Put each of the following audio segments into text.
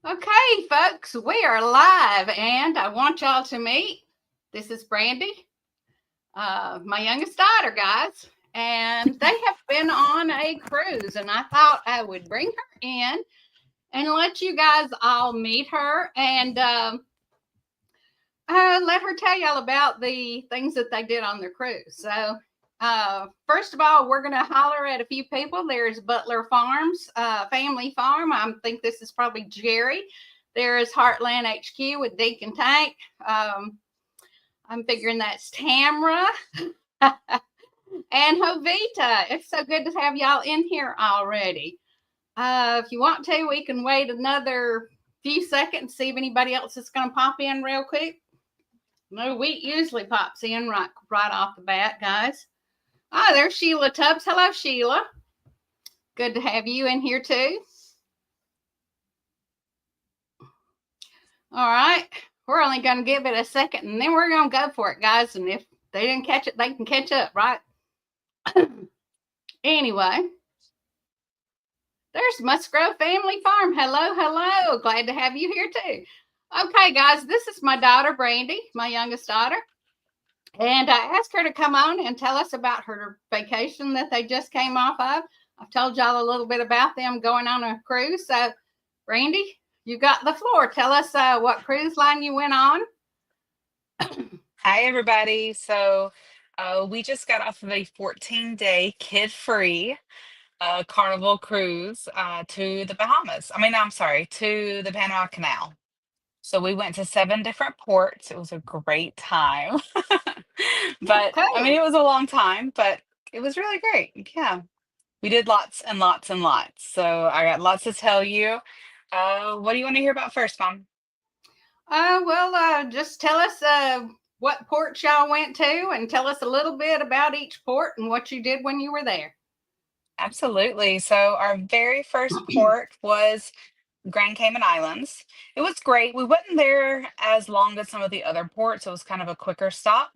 Okay, folks, we are live, and I want y'all to meet. This is Brandy, my youngest daughter, guys, and they have been on a cruise, and I thought I would bring her in and let you guys all meet her and let her tell y'all about the things that they did on their cruise. So, first of all, we're going to holler at a few people. There's Butler Farms, Family Farm. I think this is probably Jerry. There is Heartland HQ with Deacon Tank. I'm figuring that's Tamra and Jovita. It's so good to have y'all in here already. If you want to, we can wait another few seconds, see if anybody else is going to pop in real quick. No, wheat usually pops in right off the bat, guys. Ah, there's Sheila Tubbs. Hello, Sheila. Good to have you in here too. All right, we're only going to give it a second, and then we're going to go for it, guys. And if they didn't catch it, they can catch up, right? Anyway, there's Musgrove Family Farm. Hello, hello. Glad to have you here too. Okay, guys, this is my daughter, Brandy, my youngest daughter. And I asked her to come on and tell us about her vacation that they just came off of. I've told y'all a little bit about them going on a cruise. So, Brandy, you got the floor. Tell us what cruise line you went on. Hi, everybody. We just got off of a 14-day kid-free carnival cruise to the Bahamas. I'm sorry, to the Panama Canal. So we went to 7 different ports. It was a great time. But Okay. it was a long time, but it was really great. Yeah. We did lots and lots and lots. So I got lots to tell you. What do you want to hear about first, Mom? Just tell us what port y'all went to and tell us a little bit about each port and what you did when you were there. Absolutely. So our very first port was Grand Cayman Islands. It was great. We wasn't there as long as some of the other ports. It was kind of a quicker stop,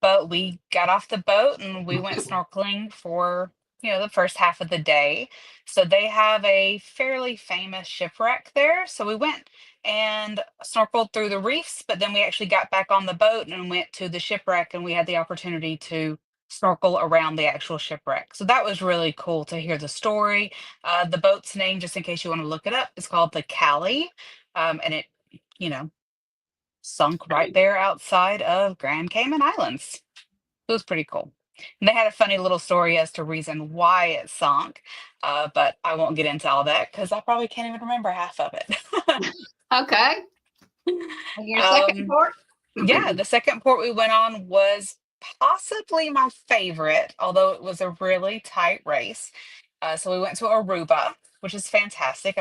but we got off the boat and we went snorkeling for, the first half of the day. So they have a fairly famous shipwreck there. So we went and snorkeled through the reefs, but then we actually got back on the boat and went to the shipwreck and we had the opportunity to snorkel around the actual shipwreck. So that was really cool to hear the story. The boat's name, just in case you want to look it up, is called the Cali. And it, you know, sunk right there outside of Grand Cayman Islands. It was pretty cool. And they had a funny little story as to reason why it sunk, but I won't get into all that because I probably can't even remember half of it. Okay. And your second um, port? yeah, the second port we went on was possibly my favorite, although it was a really tight race. So we went to Aruba, which is fantastic.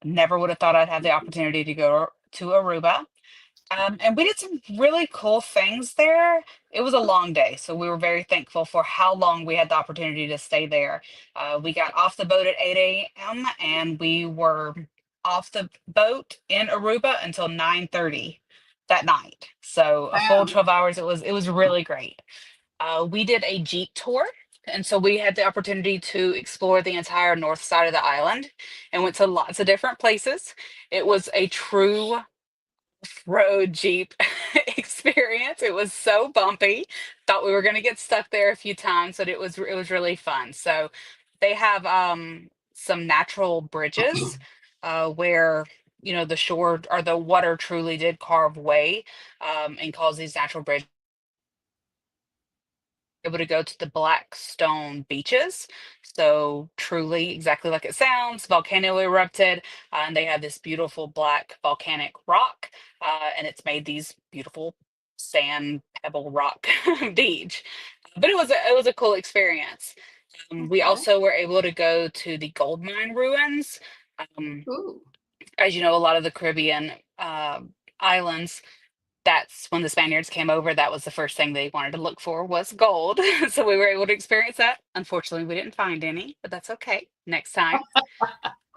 Never would have thought I'd have the opportunity to go to Aruba. And we did some really cool things there. It was a long day, so we were very thankful for how long we had the opportunity to stay there. We got off the boat at 8 a.m. and we were off the boat in Aruba until 9:30 that night. So a full Wow. 12 hours. It was really great. We did a Jeep tour. And so we had the opportunity to explore the entire north side of the island and went to lots of different places. It was a true road Jeep experience. It was so bumpy. Thought we were going to get stuck there a few times, but it was really fun. So they have some natural bridges where the shore or the water truly did carve way and cause these natural bridges able to go to the black stone beaches. So truly exactly like it sounds, volcano erupted, and they have this beautiful black volcanic rock, and it's made these beautiful sand pebble rock beach. But it was a cool experience. We Okay. also were able to go to the gold mine ruins. Um, Ooh. as you know, a lot of the Caribbean islands, that's when the Spaniards came over. That was the first thing they wanted to look for was gold. So we were able to experience that. Unfortunately, we didn't find any, but that's okay. Next time.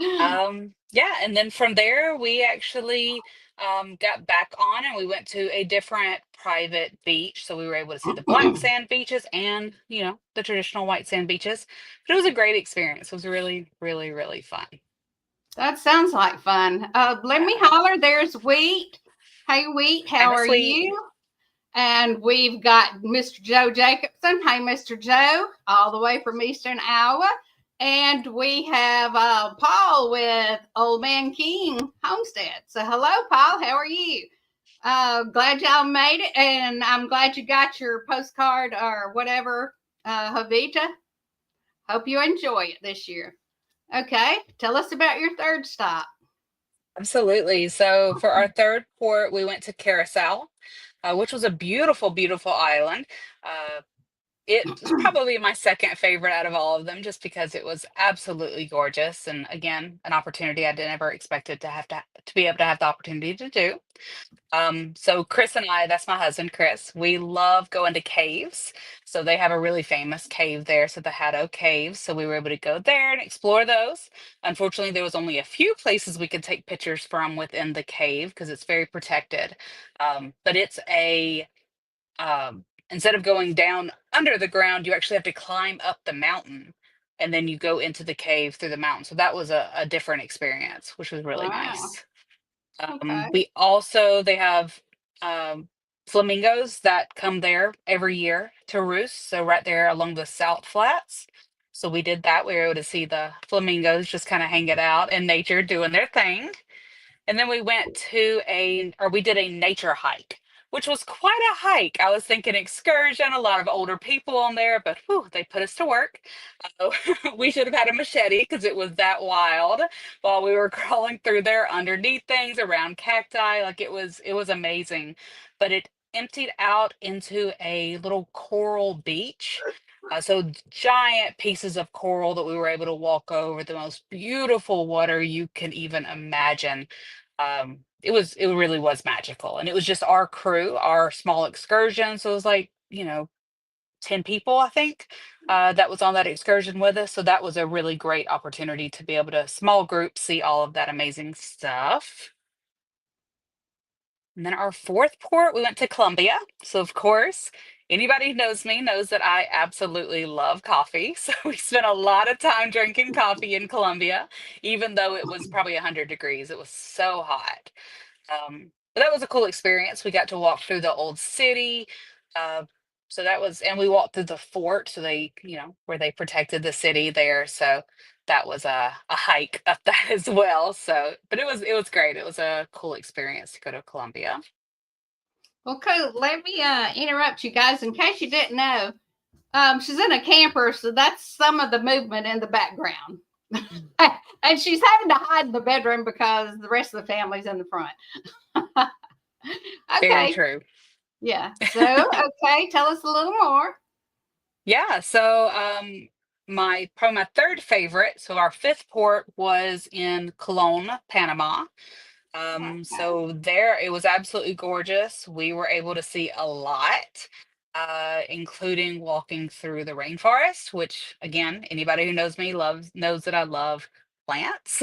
Yeah, and then from there we actually got back on and we went to a different private beach. So we were able to see the black sand beaches and, the traditional white sand beaches. But it was a great experience. It was really, really, really fun. That sounds like fun. Let me Yeah. holler. There's Wheat. Hey, Wheat, Hi, how Miss are Sweet. you? And we've got Mr. Joe Jacobson. Hey, Mr. Joe, all the way from Eastern Iowa. And we have Paul with Old Man King Homestead. So, hello, Paul. How are you? Glad y'all made it. And I'm glad you got your postcard or whatever, Havita. Hope you enjoy it this year. Okay, tell us about your third stop. Absolutely. So for our third port, we went to Curacao, which was a beautiful, beautiful island. Uh, it's probably my second favorite out of all of them, just because it was absolutely gorgeous, and again, an opportunity I never expected to be able to have the opportunity to do. So Chris and I, that's my husband, Chris, we love going to caves. So they have a really famous cave there, so the Haddo Caves. So we were able to go there and explore those. Unfortunately, there was only a few places we could take pictures from within the cave because it's very protected. But it's a instead of going down under the ground, you actually have to climb up the mountain and then you go into the cave through the mountain. So that was a different experience, which was really Wow. nice. Okay. We also they have um, flamingos that come there every year to roost. So right there along the South Flats. So we did that. We were able to see the flamingos just kind of hanging out in nature, doing their thing. And then we did a nature hike, which was quite a hike. I was thinking excursion, a lot of older people on there, but whew, they put us to work. Uh, we should have had a machete because it was that wild while we were crawling through there underneath things around cacti. Like it was amazing. But it emptied out into a little coral beach. So giant pieces of coral that we were able to walk over, the most beautiful water you can even imagine. It really was magical, and it was just our crew, our small excursion. So it was like, 10 people, I think, that was on that excursion with us. So that was a really great opportunity to be able to small group see all of that amazing stuff. And then our fourth port, we went to Colombia. So of course, anybody who knows me knows that I absolutely love coffee. So we spent a lot of time drinking coffee in Colombia, even though it was probably 100 degrees. It was so hot. But that was a cool experience. We got to walk through the old city. Uh, so that was, and we walked through the fort. So where they protected the city there. So that was a hike up that as well. So, but it was great. It was a cool experience to go to Colombia. Well, cool. Let me interrupt you guys in case you didn't know. She's in a camper, so that's some of the movement in the background. Mm. And she's having to hide in the bedroom because the rest of the family's in the front. Very Okay. true. Yeah. So, okay, tell us a little more. Yeah. So, my probably my third favorite. So our fifth port was in Cologne, Panama. Okay. So there it was absolutely gorgeous. We were able to see a lot, including walking through the rainforest, which again, anybody who knows me knows that I love plants.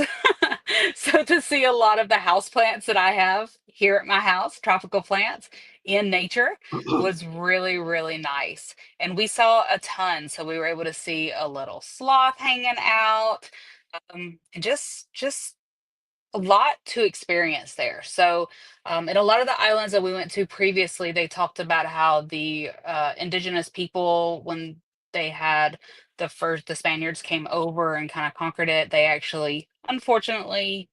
So to see a lot of the house plants that I have here at my house, tropical plants in nature, was really, really nice. And we saw a ton. So we were able to see a little sloth hanging out, and just a lot to experience there. So, in a lot of the islands that we went to previously, they talked about how the indigenous people, when they had the Spaniards came over and kind of conquered it, they actually, unfortunately,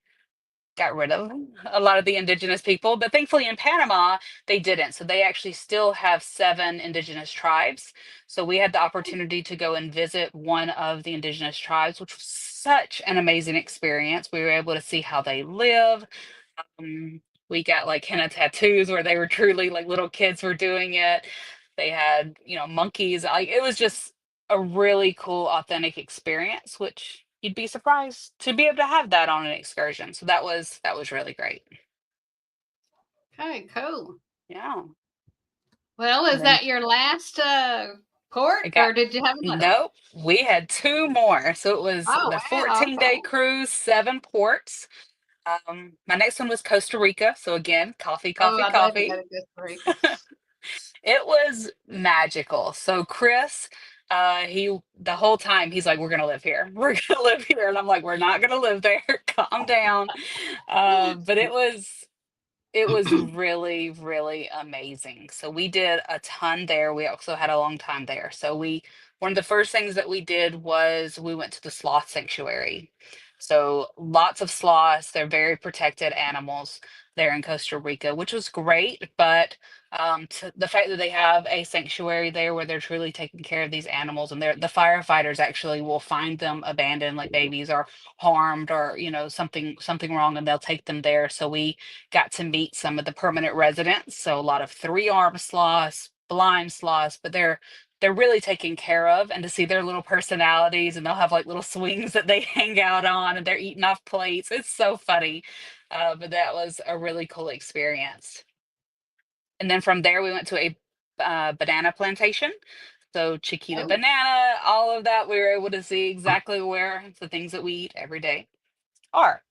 got rid of a lot of the indigenous people. But thankfully, in Panama, they didn't. So they actually still have seven indigenous tribes. So we had the opportunity to go and visit one of the indigenous tribes, which was such an amazing experience. We were able to see how they live. We got like henna tattoos where they were truly like little kids were doing it. They had, monkeys. Like it was just a really cool, authentic experience, which you'd be surprised to be able to have that on an excursion. So that was really great. Okay, cool. Yeah. Well, And is then that your last port I got or did you have another one? nope. We had two more. So it was Oh, the wow. 14-day Okay. cruise, seven ports. My next one was Costa Rica. So again, coffee, Oh, coffee, I'd love to go coffee. to Costa Rica. It was magical. So Chris, He the whole time he's like, "We're gonna live here. We're gonna live here," and I'm like, "We're not gonna live there. Calm down." But it was really, really amazing. So we did a ton there. We also had a long time there. So one of the first things that we did was we went to the sloth sanctuary. So lots of sloths. They're very protected animals there in Costa Rica, which was great. But the fact that they have a sanctuary there where they're truly taking care of these animals, and the firefighters actually will find them abandoned, like babies are harmed, or something wrong, and they'll take them there. So we got to meet some of the permanent residents. So a lot of three-armed sloths, blind sloths, but they're really taken care of, and to see their little personalities, and they'll have like little swings that they hang out on, and they're eating off plates. It's so funny. But that was a really cool experience. And then from there, we went to a banana plantation. So Chiquita Oh, banana, all of that, we were able to see exactly where the things that we eat every day are.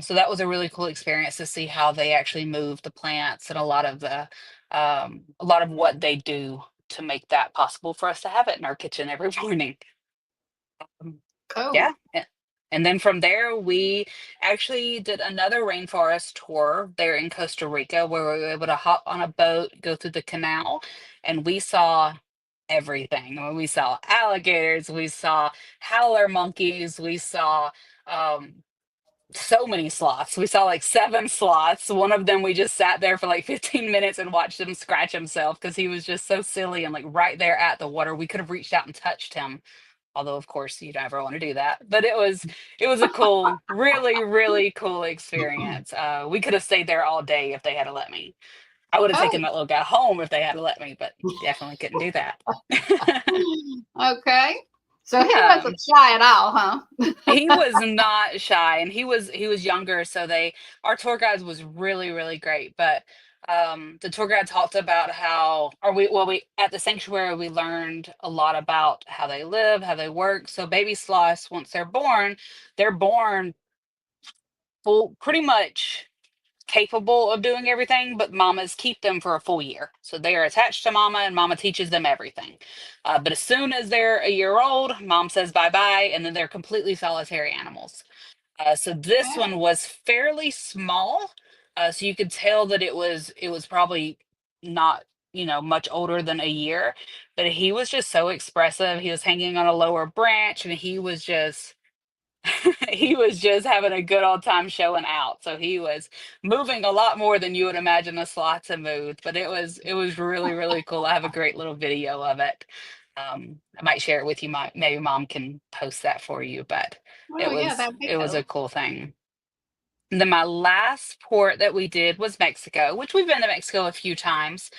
So that was a really cool experience to see how they actually move the plants, and a lot of what they do to make that possible for us to have it in our kitchen every morning. Um, yeah. cool. And then from there, we actually did another rainforest tour there in Costa Rica, where we were able to hop on a boat, go through the canal, and we saw everything. I mean, we saw alligators, we saw howler monkeys, we saw um, so many sloths. We saw like seven sloths. One of them, we just sat there for like 15 minutes and watched him scratch himself because he was just so silly and like right there at the water. We could have reached out and touched him. Although of course you never want to do that. But it was a cool, really, really cool experience. We could have stayed there all day if they had to let me. I would have taken Oh, that little guy home if they had to let me, but definitely couldn't do that. okay. So he Yeah. wasn't shy at all, huh? He was not shy, and he was younger, so they our tour guides was really, really great. But the tour guide talked about how or we at the sanctuary we learned a lot about how they live, how they work. So baby sloths, once they're born full pretty much capable of doing everything, but mamas keep them for a full year. So they are attached to mama, and mama teaches them everything. But as soon as they're a year old, mom says bye bye, and then they're completely solitary animals. So this one Oh, was fairly small, so you could tell that it was probably not much older than a year, but he was just so expressive. He was hanging on a lower branch, and he was just he was just having a good old time showing out. So he was moving a lot more than you would imagine a sloth to move, but it was really, really cool. I have a great little video of it. I might share it with you. Maybe mom can post that for you, but oh it yeah, was that'd be it was a cool. cool thing. And then my last port that we did was Mexico, which we've been to Mexico a few times,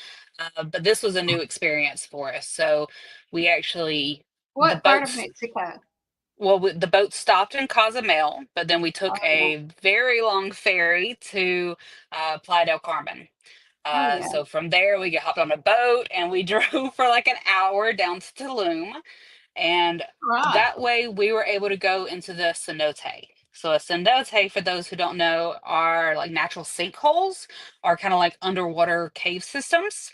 but this was a new experience for us. So we actually the What part of boats Mexico? well, the boat stopped in Cozumel, but then we took Oh yeah. a very long ferry to Playa del Carmen. Oh yeah. So from there, we hopped on a boat and we drove for like an hour down to Tulum. And Right. that way, we were able to go into the cenote. So a cenote, for those who don't know, are like natural sinkholes, are kind of like underwater cave systems.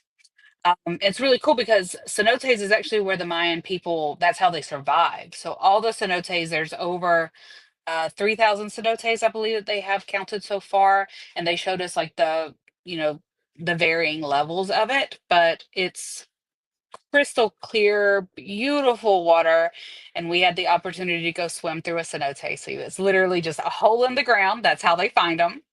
It's really cool because cenotes is actually where the Mayan people, that's how they survived. So all the cenotes, there's over 3,000 cenotes, I believe that they have counted so far. And they showed us like you know, the varying levels of it, but it's crystal clear, beautiful water. And we had the opportunity to go swim through a cenote. So it's literally just a hole in the ground. That's how they find them.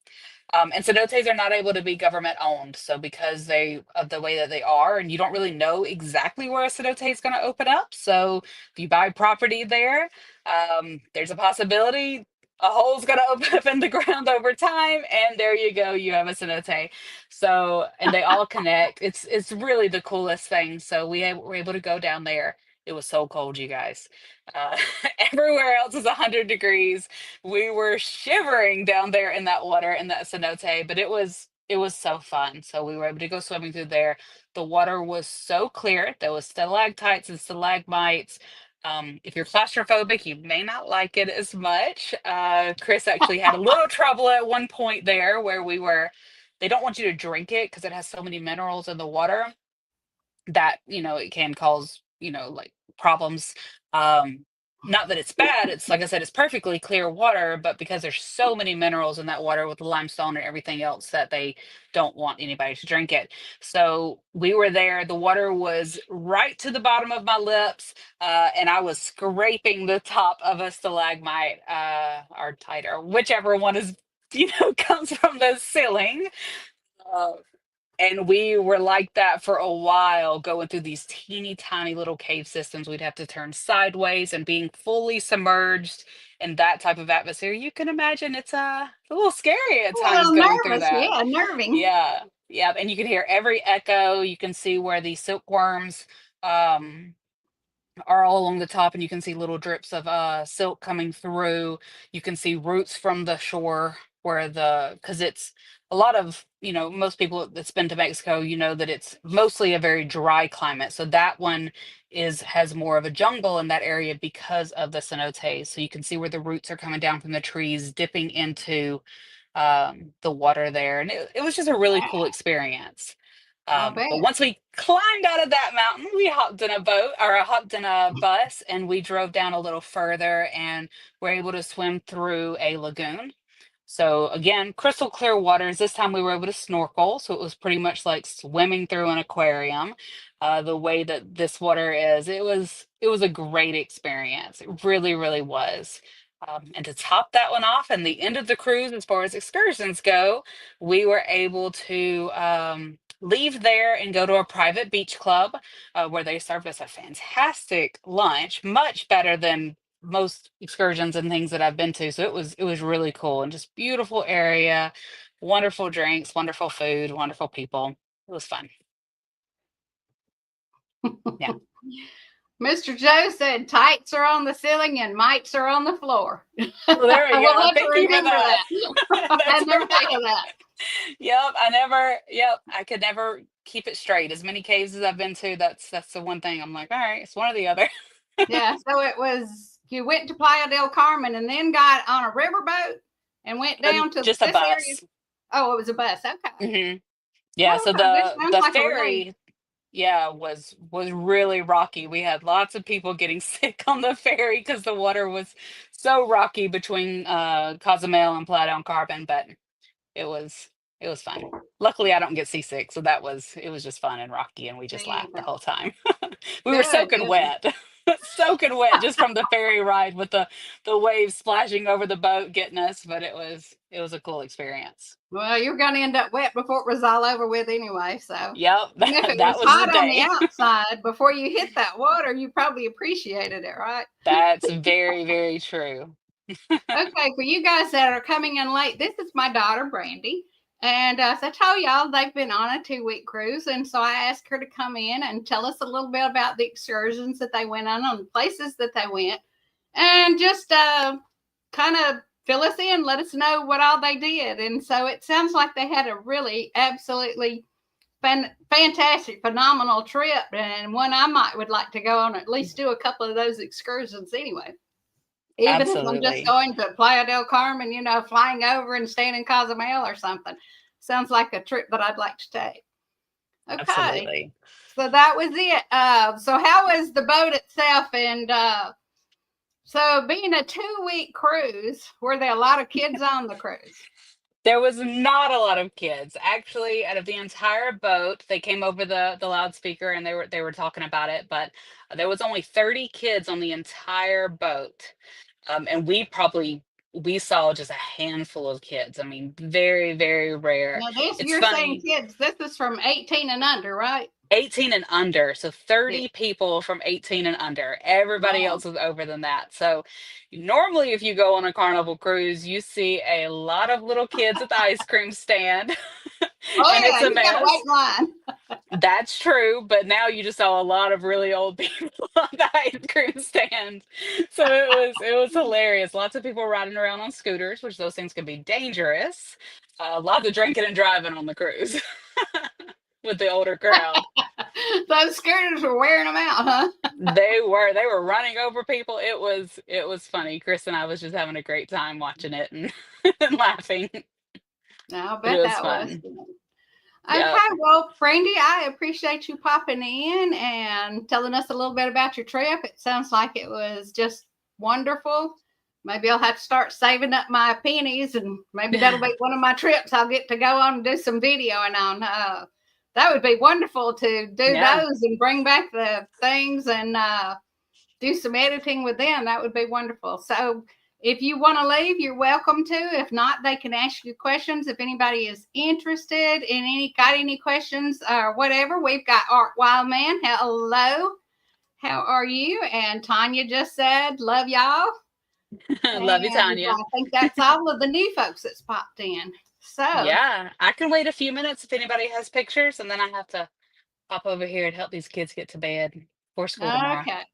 And cenotes are not able to be government owned. So because they of the way that they are, and you don't really know exactly where a cenote is going to open up. So if you buy property there, there's a possibility a hole's going to open up in the ground over time, and there you go, you have a cenote. So and they all connect. It's really the coolest thing. So were able to go down there. It was so cold, you guys. Uh, Everywhere else is 100 degrees. We were shivering down there in that water in that cenote, but it was so fun. So we were able to go swimming through there. The water was so clear. There was stalactites and stalagmites. If you're claustrophobic, you may not like it as much. Chris actually had a little trouble at one point there where they don't want you to drink it because it has so many minerals in the water that it can cause like problems. Um, Not that it's bad. It's like I said, it's perfectly clear water, but because there's so many minerals in that water with the limestone and everything else that they don't want anybody to drink it. So we were there. The water was right to the bottom of my lips, and I was scraping the top of a stalagmite, or tite, or whichever one is, comes from the ceiling. Uh, and we were like that for a while, going through these teeny tiny little cave systems. We'd have to turn sideways and being fully submerged in that type of atmosphere. You can imagine it's a little scary at A times little going through nervous, that. yeah, nerving. Yeah. Yeah. And you can hear every echo. You can see where these silkworms um are all along the top, and you can see little drips of silk coming through. You can see roots from the shore where because it's a lot of, most people that's been to Mexico, that it's mostly a very dry climate. So that one has more of a jungle in that area because of the cenotes. So you can see where the roots are coming down from the trees, dipping into the water there. And it was just a really cool experience. I'll bet. But once we climbed out of that mountain, we hopped in a boat, or I hopped in a bus, and we drove down a little further and were able to swim through a lagoon. So again, crystal clear waters. This time we were able to snorkel, so it was pretty much like swimming through an aquarium. The way that this water is, it was a great experience. It really, really was. And to top that one off, and the end of the cruise, as far as excursions go, we were able to leave there and go to a private beach club, where they served us a fantastic lunch, much better than most excursions and things that I've been to. So it was really cool, and just beautiful area, wonderful drinks, wonderful food, wonderful people. It was fun. Yeah. Mr. Joe said tights are on the ceiling and mites are on the floor. Well, there we We'll go. have to Thank you for remember that. that. I That's never think right. of that. Yep, I could never keep it straight. As many caves as I've been to, that's the one thing I'm like, all right, it's one or the other. Yeah, so it was you went to Playa del Carmen and then got on a riverboat and went down to Just a this area. bus. Oh, it was a bus. Okay. Yeah, Oh, so okay. This the sounds like a really ferry, yeah, was really rocky. We had lots of people getting sick on the ferry because the water was so rocky between Cozumel and Playa del Carmen, but it was it was fun. Luckily, I don't get seasick, so it was just fun and rocky, and we just laughed the yeah. whole time. We were Good, soaking good. wet, soaking wet just from the ferry ride with the waves splashing over the boat getting us, but it was a cool experience. Well, you're going to end up wet before it was all over with anyway. So, Yep, and if it that was was the hot on the day. outside before you hit that water, you probably appreciated it, right? That's very, very true. Okay, for you guys that are coming in late, this is my daughter, Brandy. And as I told y'all, they've been on a 2 week cruise. And so I asked her to come in and tell us a little bit about the excursions that they went on the places that they went, and just kind of fill us in, let us know what all they did. And so it sounds like they had a really absolutely fantastic, phenomenal trip, and one I might would like to go on, at least do a couple of those excursions anyway. Even if I'm just Absolutely. going to Playa del Carmen, flying over and staying in Cozumel or something. Sounds like a trip that I'd like to take. Okay. Absolutely. So that was it. So how was the boat itself? And so being a 2 week cruise, were there a lot of kids on the cruise? There was not a lot of kids. Actually, out of the entire boat, they came over the loudspeaker and they were talking about it, but there was only 30 kids on the entire boat. And we saw just a handful of kids. I mean, very, very rare. Now this It's you're saying funny. kids, this is from 18 and under, right? 18 and under. So Yeah. 30 people from 18 and under. Everybody Wow. else was over than that. So normally if you go on a carnival cruise, you see a lot of little kids at the ice cream stand. Oh And it's yeah, a you gotta wait mess. in line. That's true, but now you just saw a lot of really old people on the ice cream stand. So it was hilarious. Lots of people riding around on scooters, which those things can be dangerous. Lots of drinking and driving on the cruise with the older crowd. Those scooters were wearing them out, huh? They were running over people. It was funny. Chris and I was just having a great time watching it and, and laughing. I'll But it bet was that was. fun. Yeah. Okay, well, Brandy, I appreciate you popping in and telling us a little bit about your trip. It sounds like it was just wonderful. Maybe I'll have to start saving up my pennies, and maybe that'll be one of my trips I'll get to go on and do some videoing on. That would be wonderful to do Yeah. those and bring back the things and do some editing with them. That would be wonderful. So if you want to leave, you're welcome to. If not, they can ask you questions. If anybody is interested in got any questions or whatever, we've got Art Wildman. Hello. How are you? And Tanya just said, love y'all. Love you, And Tanya. I think that's all of the new folks that's popped in. So, Yeah, I can wait a few minutes if anybody has pictures, and then I have to pop over here and help these kids get to bed for school tomorrow. okay.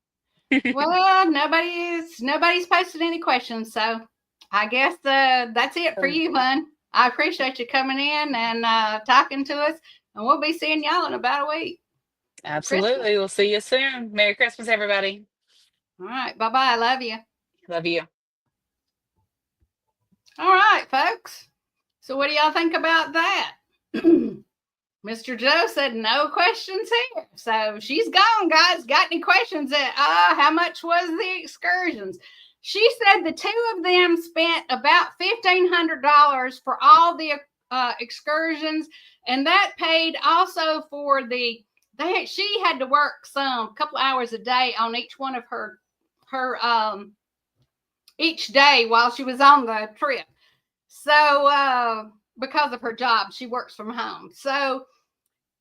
Well, nobody's posted any questions, so I guess that's it for you, hon. I appreciate you coming in and talking to us, and we'll be seeing y'all in about a week. Christmas. Absolutely. We'll see you soon. Merry Christmas, everybody. All right. Bye bye. Love you. Love you. All right, folks. So, what do y'all think about that? Mr. Joe said no questions here. So she's gone, guys. Got any questions? How much was the excursions? She said the two of them spent about $1,500 for all the excursions, and that paid also for she had to work a couple hours a day on each one of her each day while she was on the trip. So because of her job, she works from home. So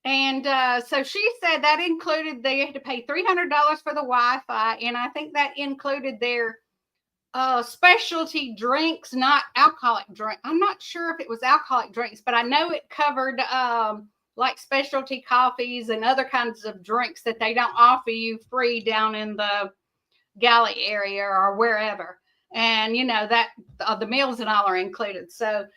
she said that included they had to pay $300 for the Wi-Fi, and I think that included their specialty drinks, not alcoholic drink. I'm not sure if it was alcoholic drinks, but I know it covered like specialty coffees and other kinds of drinks that they don't offer you free down in the galley area or wherever. And that the meals and all are included. So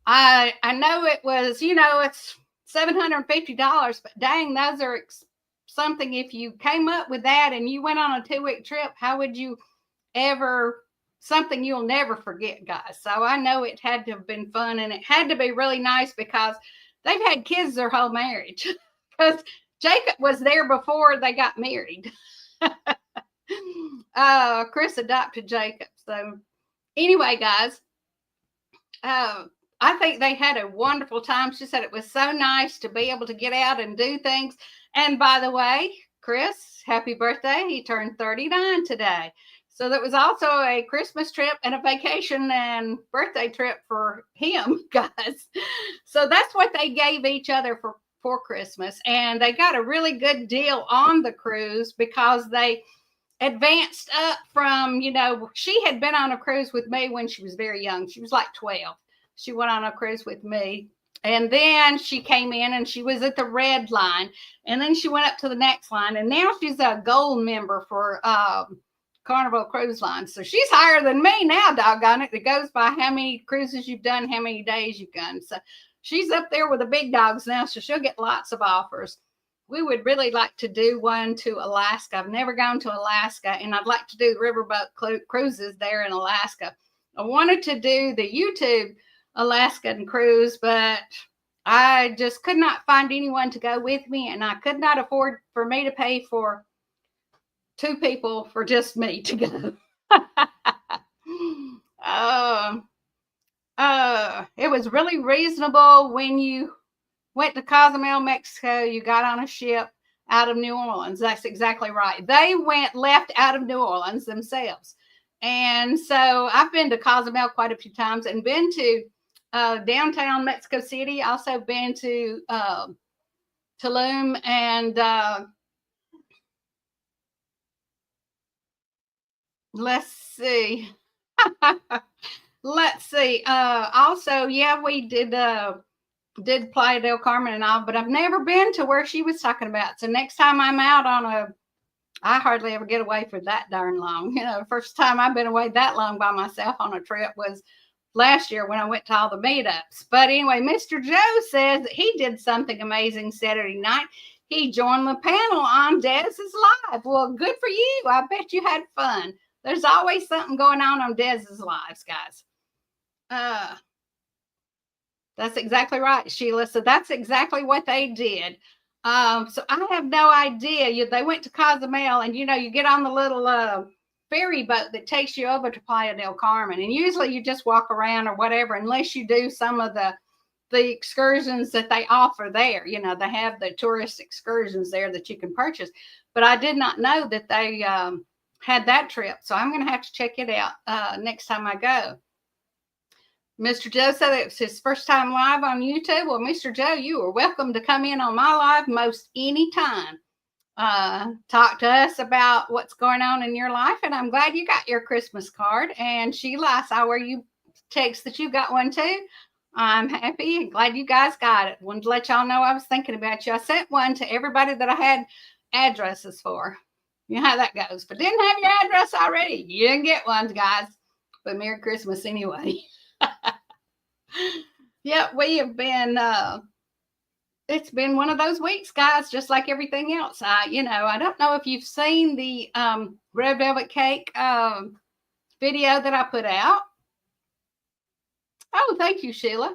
I know it was, it's $750, but dang, those are something. If you came up with that and you went on a 2-week trip, how would you ever, something you'll never forget, guys. So I know it had to have been fun, and it had to be really nice because they've had kids their whole marriage, because Jacob was there before they got married. Chris adopted Jacob. So anyway, guys, I think they had a wonderful time. She said it was so nice to be able to get out and do things. And by the way, Chris, happy birthday. He turned 39 today. So that was also a Christmas trip and a vacation and birthday trip for him, guys. So that's what they gave each other for Christmas. And they got a really good deal on the cruise because they advanced up from, she had been on a cruise with me when she was very young. She was like 12. She went on a cruise with me. And then she came in and she was at the red line. And then she went up to the next line. And now she's a gold member for Carnival Cruise Line. So she's higher than me now, doggone it. It goes by how many cruises you've done, how many days you've done. So she's up there with the big dogs now. So she'll get lots of offers. We would really like to do one to Alaska. I've never gone to Alaska, and I'd like to do the riverboat cruises there in Alaska. I wanted to do the YouTube Alaskan cruise, but I just could not find anyone to go with me, and I could not afford for me to pay for 2 people for just me to go. It was really reasonable when you went to Cozumel, Mexico. You got on a ship out of New Orleans. That's exactly right. They left out of New Orleans themselves. And so I've been to Cozumel quite a few times and been to downtown Mexico City. Also been to Tulum and let's see. Also, yeah, we did Playa del Carmen and all, but I've never been to where she was talking about. So next time I'm out I hardly ever get away for that darn long. The first time I've been away that long by myself on a trip was last year when I went to all the meetups. But anyway, Mr. Joe says that he did something amazing Saturday night. He joined the panel on Dez's Live. Well, good for you. I bet you had fun. There's always something going on Dez's Lives, guys. That's exactly right, Sheila. So that's exactly what they did. So I have no idea. They went to Cozumel, and you get on the little ferry boat that takes you over to Playa del Carmen, and usually you just walk around or whatever, unless you do some of the excursions that they offer there. They have the tourist excursions there that you can purchase. But I did not know that they had that trip, so I'm going to have to check it out next time I go. Mr. Joe said it was his first time live on YouTube. Well, Mr. Joe, you are welcome to come in on my live most any time. Talk to us about what's going on in your life, and I'm glad you got your Christmas card. And Sheila, I saw where you text that you got one too. I'm happy and glad you guys got it. Wanted to let y'all know I was thinking about you. I sent one to everybody that I had addresses for. You know how that goes. If I didn't have your address already, you didn't get one, guys. But Merry Christmas anyway. Yeah, we have been it's been one of those weeks, guys, just like everything else. I don't know if you've seen the red velvet cake video that I put out. Oh, thank you, Sheila.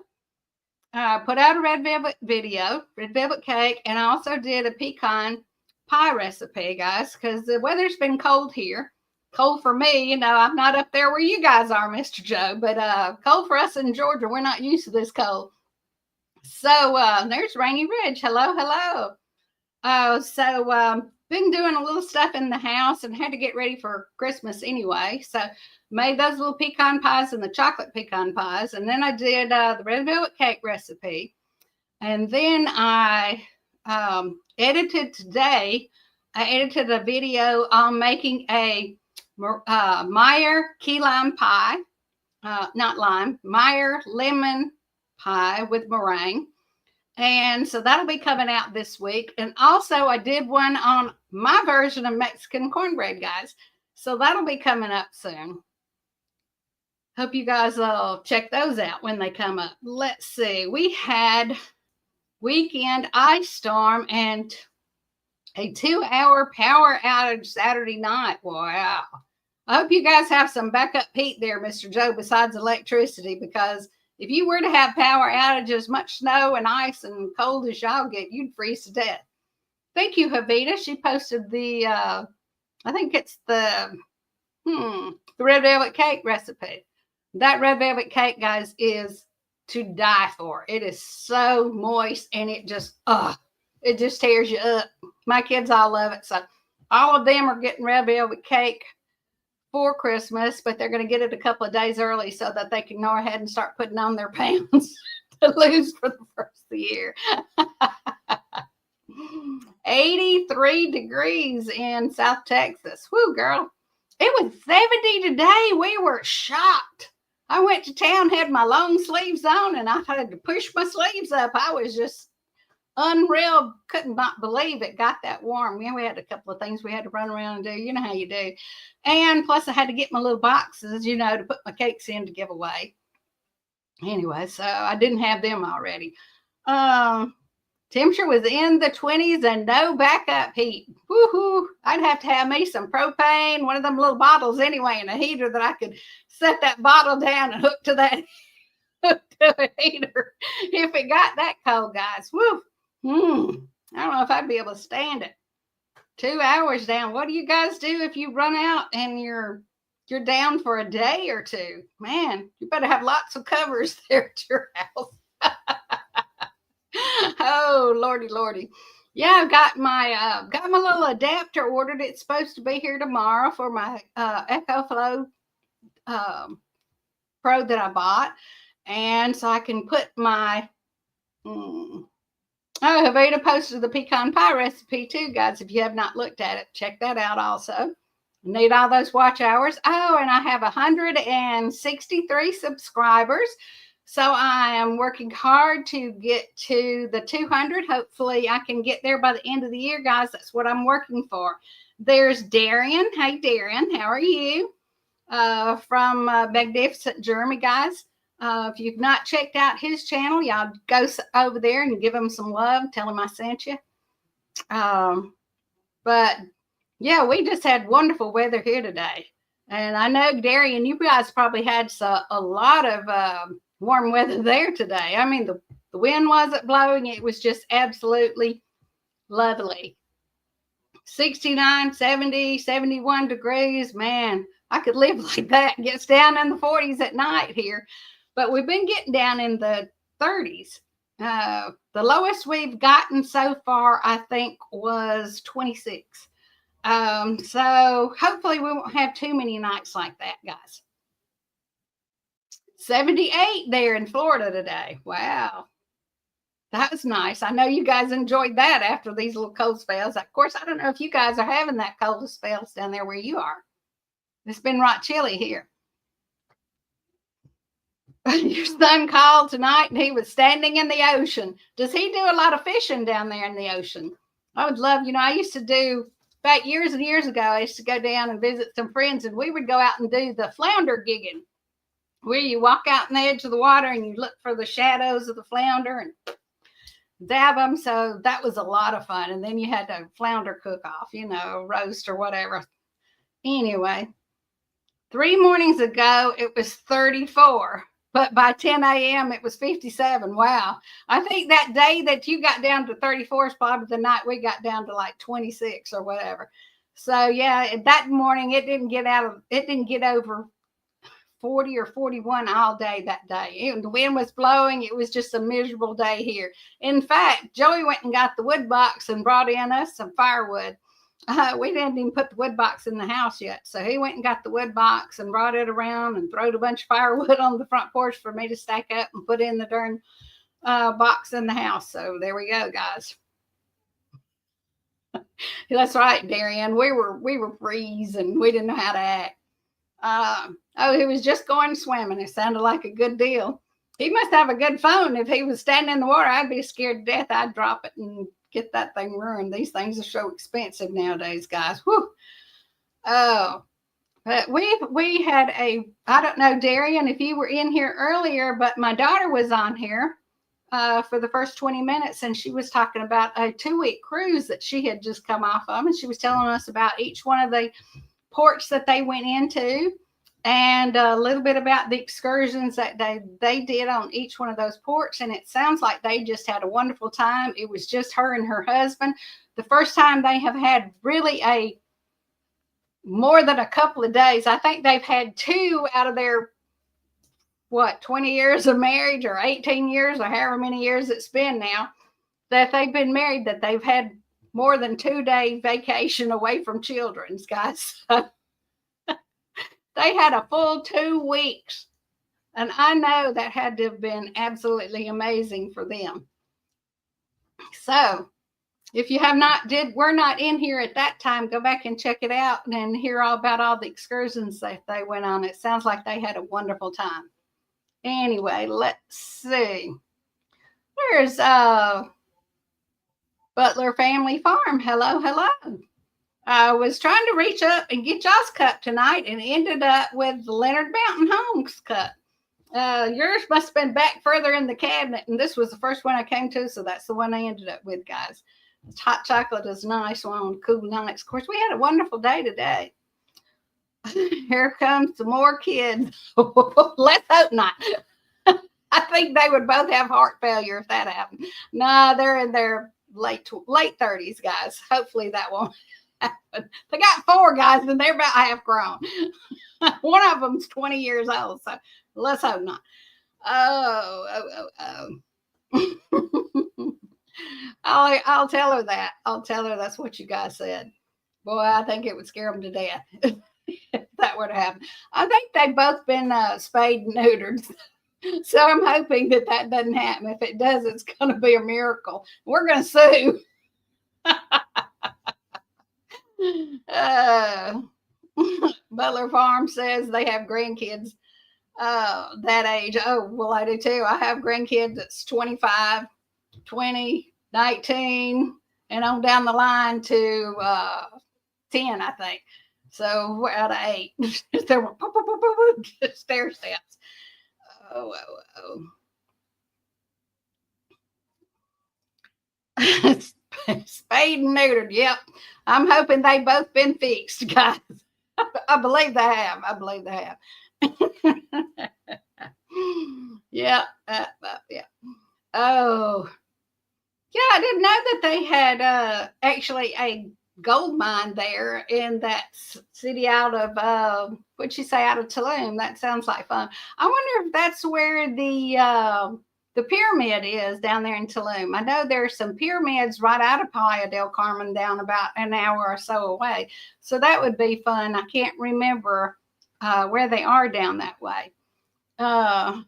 I put out a red velvet video, red velvet cake, and I also did a pecan pie recipe, guys, because the weather's been cold here. Cold for me, I'm not up there where you guys are, Mr. Joe, but cold for us in Georgia. We're not used to this cold. So there's Rainy Ridge. Hello, hello. Been doing a little stuff in the house and had to get ready for Christmas anyway. So made those little pecan pies and the chocolate pecan pies. And then I did the red velvet cake recipe. And then I edited today. I edited a video on making a Meyer key lime pie, not lime, Meyer lemon pie with meringue. And so that'll be coming out this week. And also I did one on my version of Mexican cornbread, guys. So that'll be coming up soon. Hope you guys will check those out when they come up. Let's see. We had weekend ice storm and a 2-hour power outage Saturday night. Wow. I hope you guys have some backup heat there, Mr. Joe, besides electricity, because if you were to have power outages, much snow and ice and cold as y'all get, you'd freeze to death. Thank you, Havita. She posted the, I think it's the red velvet cake recipe. That red velvet cake, guys, is to die for. It is so moist and it just tears you up. My kids all love it. So all of them are getting red velvet cake for Christmas, but they're going to get it a couple of days early so that they can go ahead and start putting on their pounds to lose for the first of the year. 83 degrees in South Texas. Whoo, girl. It was 70 today. We were shocked. I went to town, had my long sleeves on, and I had to push my sleeves up. I was just unreal. Couldn't not believe it got that warm. Yeah, we had a couple of things we had to run around and do. You know how you do. And plus I had to get my little boxes, to put my cakes in to give away. Anyway, so I didn't have them already. Temperature was in the 20s and no backup heat. Woohoo! I'd have to have me some propane, one of them little bottles anyway, and a heater that I could set that bottle down and hook to that heater if it got that cold, guys. Woo! I don't know if I'd be able to stand it. 2 hours down. What do you guys do if you run out and you're down for a day or two? Man, you better have lots of covers there at your house. Oh, lordy. Yeah, I've got my little adapter ordered. It's supposed to be here tomorrow for my EcoFlow Pro that I bought. And so I can put my Havita posted the pecan pie recipe too, guys. If you have not looked at it, check that out also. Need all those watch hours. Oh, and I have 163 subscribers. So I am working hard to get to the 200. Hopefully I can get there by the end of the year, guys. That's what I'm working for. There's Darian. Hey, Darian, how are you? From Magnificent Germany, guys. If you've not checked out his channel, y'all go over there and give him some love. Tell him I sent you. But yeah, we just had wonderful weather here today. And I know, Darian, you guys probably had a lot of warm weather there today. I mean, the wind wasn't blowing. It was just absolutely lovely. 69, 70, 71 degrees. Man, I could live like that. Gets down in the 40s at night here. But we've been getting down in the 30s. The lowest we've gotten so far, I think, was 26. So hopefully we won't have too many nights like that, guys. 78 there in Florida today. Wow. That was nice. I know you guys enjoyed that after these little cold spells. Of course, I don't know if you guys are having that cold spells down there where you are. It's been right chilly here. Your son called tonight and he was standing in the ocean. Does he do a lot of fishing down there in the ocean? I would love, I used to do, back years and years ago, I used to go down and visit some friends and we would go out and do the flounder gigging, where you walk out on the edge of the water and you look for the shadows of the flounder and dab them. So that was a lot of fun. And then you had to flounder cook off, roast or whatever. Anyway, 3 mornings ago, it was 34. But by 10 a.m., it was 57. Wow. I think that day that you got down to 34 is probably the night we got down to like 26 or whatever. So, yeah, that morning it didn't get over 40 or 41 all day that day. The wind was blowing. It was just a miserable day here. In fact, Joey went and got the wood box and brought in us some firewood. We didn't even put the wood box in the house yet. So he went and got the wood box and brought it around and throwed a bunch of firewood on the front porch for me to stack up and put in the darn box in the house. So there we go, guys. That's right, Darian. We were freezing. We didn't know how to act. He was just going swimming. It sounded like a good deal. He must have a good phone. If he was standing in the water, I'd be scared to death. I'd drop it and get that thing ruined. These things are so expensive nowadays, guys. Whew. Oh, but we had I don't know, Darian, if you were in here earlier, but my daughter was on here for the first 20 minutes, and she was talking about a 2-week cruise that she had just come off of, and she was telling us about each one of the ports that they went into and a little bit about the excursions that they did on each one of those ports. And it sounds like they just had a wonderful time. It was just her and her husband. The first time they have had really more than a couple of days. I think they've had 2 out of their 20 years of marriage or 18 years or however many years it's been now that they've been married, that they've had more than 2-day vacation away from children, guys. They had a full 2 weeks. And I know that had to have been absolutely amazing for them. So if you were not in here at that time, go back and check it out and hear all about all the excursions that they went on. It sounds like they had a wonderful time. Anyway, let's see. There's Butler Family Farm. Hello, hello. I was trying to reach up and get y'all's cup tonight and ended up with the Leonard Mountain Homes cup. Yours must have been back further in the cabinet, and this was the first one I came to, so that's the one I ended up with, guys. This hot chocolate is nice on cool nights. Of course, we had a wonderful day today. Here comes some more kids. Let's hope not. I think they would both have heart failure if that happened. No, they're in their late 30s, guys. Hopefully that won't happen. They got 4 guys, and they're about half grown. One of them's 20 years old, so let's hope not. Oh. I'll tell her that. I'll tell her that's what you guys said. Boy, I think it would scare them to death if that were to happen. I think they've both been spayed and neutered. So I'm hoping that doesn't happen. If it does, it's going to be a miracle. We're going to sue. Butler Farm says they have grandkids that age. Oh, well, I do too. I have grandkids that's 25, 20, 19, and on down the line to 10, I think. So we're out of 8. There were stair steps. Oh. Spayed and neutered. Yep. I'm hoping they both been fixed, guys. I believe they have. Yeah. Yeah. Oh, yeah. I didn't know that they had actually a gold mine there in that city out of, what'd you say, out of Tulum. That sounds like fun. I wonder if that's where the pyramid is down there in Tulum. I know there's some pyramids right out of Playa del Carmen down about an hour or so away. So that would be fun. I can't remember where they are down that way. Uh,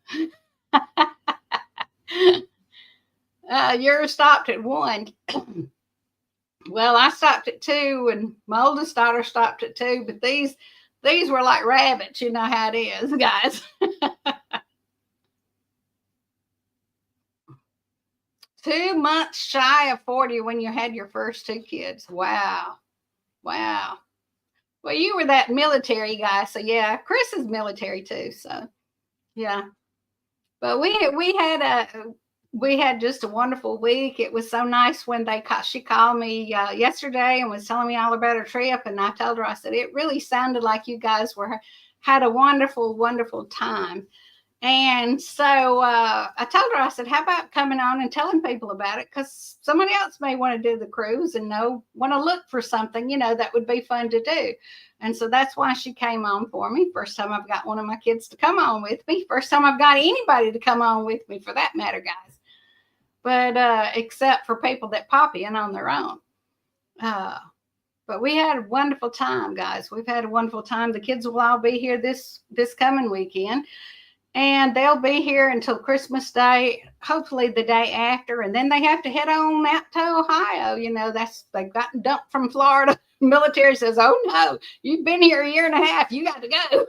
yours stopped at one. Well, I stopped at two, and my oldest daughter stopped at two. But these were like rabbits. You know how it is, guys. 2 months shy of 40 when you had your first two kids. Wow, wow. Well, you were that military guy, so yeah. Chris is military too, so yeah. But we had just a wonderful week. It was so nice when she called me yesterday and was telling me all about her trip, and I told her, I said, it really sounded like you guys were had a wonderful, wonderful time. And so I told her, I said, how about coming on and telling people about it? Because somebody else may want to do the cruise and want to look for something, that would be fun to do. And so that's why she came on for me. First time I've got one of my kids to come on with me. First time I've got anybody to come on with me for that matter, guys. But except for people that pop in on their own. But we had a wonderful time, guys. We've had a wonderful time. The kids will all be here this coming weekend. And they'll be here until Christmas Day, hopefully the day after. And then they have to head on out to Ohio. They've gotten dumped from Florida. Military says, oh no, you've been here a year and a half. You got to go.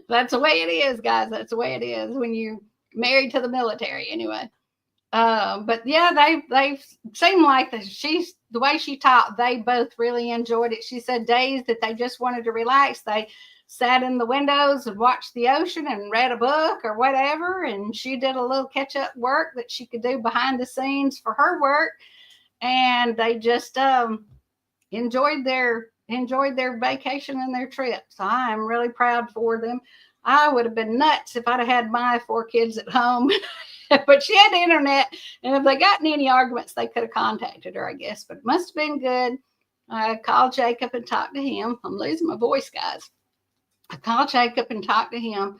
That's the way it is, guys. That's the way it is when you're married to the military, anyway. But yeah, they seem like the way she talked, they both really enjoyed it. She said days that they just wanted to relax. They sat in the windows and watched the ocean and read a book or whatever. And she did a little catch up work that she could do behind the scenes for her work. And they just enjoyed their vacation and their trip. So I am really proud for them. I would have been nuts if I'd have had my 4 kids at home. But she had the internet, and if they got in any arguments, they could have contacted her, I guess. But it must have been good. I called Jacob and talked to him. I'm losing my voice, guys. I called Jacob and talked to him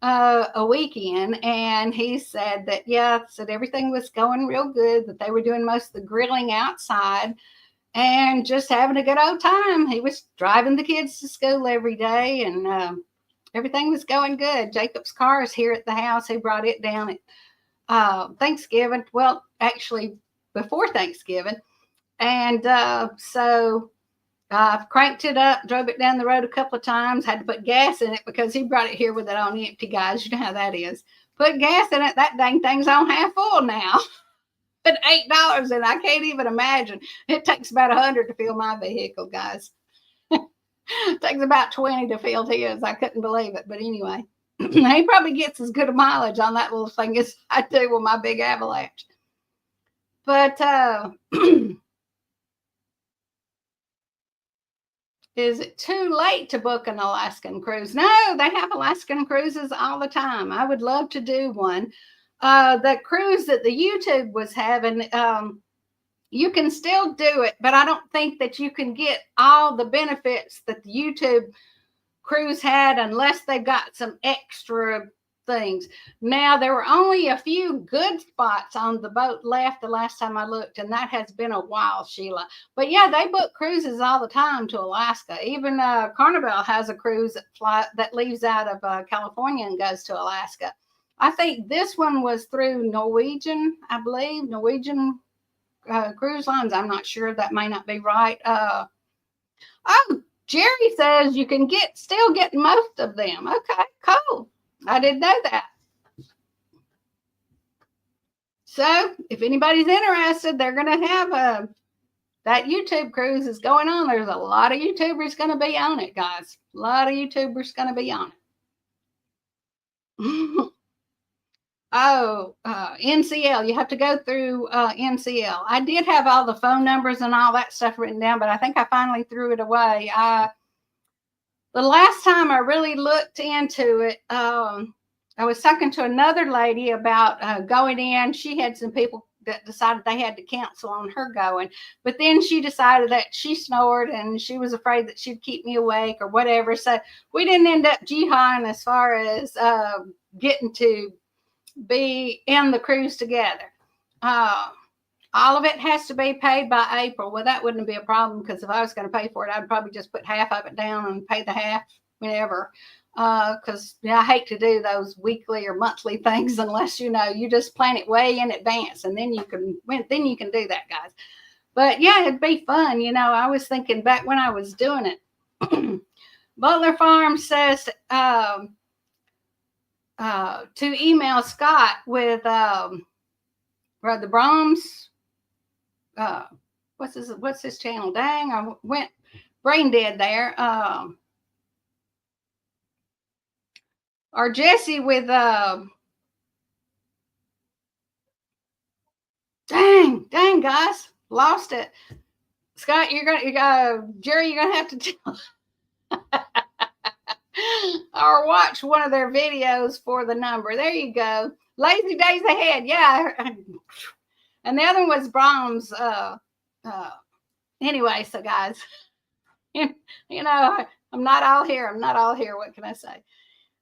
a weekend, and he said that, said everything was going real good, that they were doing most of the grilling outside and just having a good old time. He was driving the kids to school every day, and everything was going good. Jacob's car is here at the house. He brought it down at Thanksgiving. Well, actually, before Thanksgiving. And so I've cranked it up, drove it down the road a couple of times, had to put gas in it because he brought it here with it on empty, guys. You know how that is. Put gas in it, that dang thing's on half full now. Put $8 in, I can't even imagine. It takes about 100 to fill my vehicle, guys. It takes about 20 to fill his. I couldn't believe it. But anyway, he probably gets as good a mileage on that little thing as I do with my big Avalanche. But is it too late to book an Alaskan cruise? No, they have Alaskan cruises all the time. I would love to do one. The cruise that the YouTube was having, you can still do it, but I don't think that you can get all the benefits that the YouTube cruise had unless they got some extra things. Now, there were only a few good spots on the boat left the last time I looked, and that has been a while, Sheila. But yeah, they book cruises all the time to Alaska. Even Carnival has a cruise that leaves out of California and goes to Alaska. I think this one was through Norwegian, I believe, Norwegian cruise lines. I'm not sure. That may not be right. Oh, Jerry says you can still get most of them. Okay, cool. I didn't know that. So if anybody's interested, they're going to have that YouTube cruise is going on. There's a lot of YouTubers going to be on it, guys. A lot of YouTubers going to be on it. Oh, NCL. You have to go through NCL. I did have all the phone numbers and all that stuff written down, but I think I finally threw it away. The last time I really looked into it, I was talking to another lady about going in. She had some people that decided they had to cancel on her going, but then she decided that she snored and she was afraid that she'd keep me awake or whatever. So we didn't end up jihading as far as getting to be in the cruise together. Uh, all of it has to be paid by April. Well, that wouldn't be a problem because if I was going to pay for it, I'd probably just put half of it down and pay the half whenever. Because I hate to do those weekly or monthly things unless you just plan it way in advance, and then you can do that, guys. But yeah, it'd be fun. I was thinking back when I was doing it. Butler Farm says to email Scott with Brother Brahms. What's his channel? Dang, I went brain dead there. Or Jesse with dang guys, lost it. Scott, Jerry, you're gonna have to tell or watch one of their videos for the number. There you go. Lazy days ahead. Yeah. And the other one was Brahms. Anyway, so guys, I'm not all here. I'm not all here. What can I say?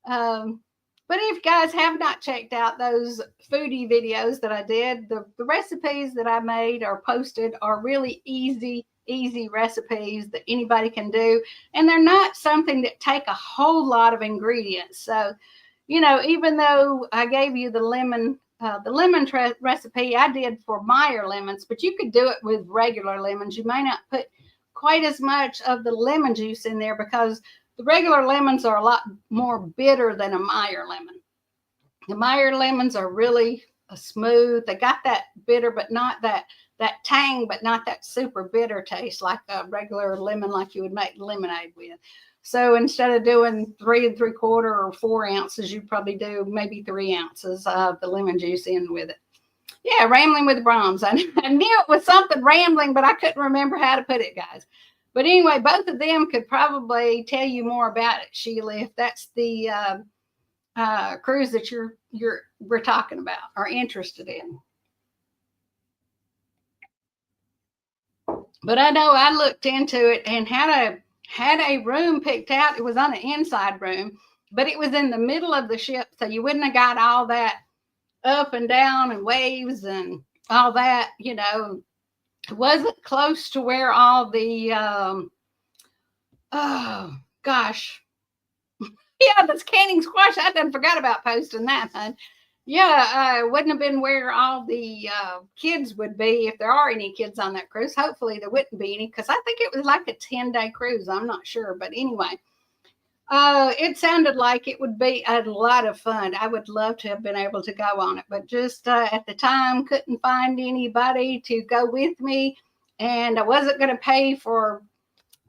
But if you guys have not checked out those foodie videos that I did, the recipes that I made or posted are really easy recipes that anybody can do. And they're not something that take a whole lot of ingredients. So, even though I gave you the lemon recipe I did for Meyer lemons, but you could do it with regular lemons. You may not put quite as much of the lemon juice in there because the regular lemons are a lot more bitter than a Meyer lemon. The Meyer lemons are really smooth. They got that bitter, but not that tang, but not that super bitter taste like a regular lemon, like you would make lemonade with. So instead of doing 3 3/4 or 4 ounces, you probably do maybe 3 ounces of the lemon juice in with it. Yeah, rambling with Brahms. I knew it was something rambling, but I couldn't remember how to put it, guys. But anyway, both of them could probably tell you more about it, Sheila, if that's the cruise that we're talking about or interested in. But I know I looked into it and had a room picked out. It was on an inside room, but it was in the middle of the ship, so you wouldn't have got all that up and down and waves and all that. It wasn't close to where all the oh gosh, yeah, that's canning squash. I done forgot about posting that, hun. Yeah, wouldn't have been where all the kids would be if there are any kids on that cruise. Hopefully there wouldn't be any because I think it was like a 10-day cruise. I'm not sure, but anyway, it sounded like it would be a lot of fun. I would love to have been able to go on it, but just at the time couldn't find anybody to go with me, and I wasn't going to pay for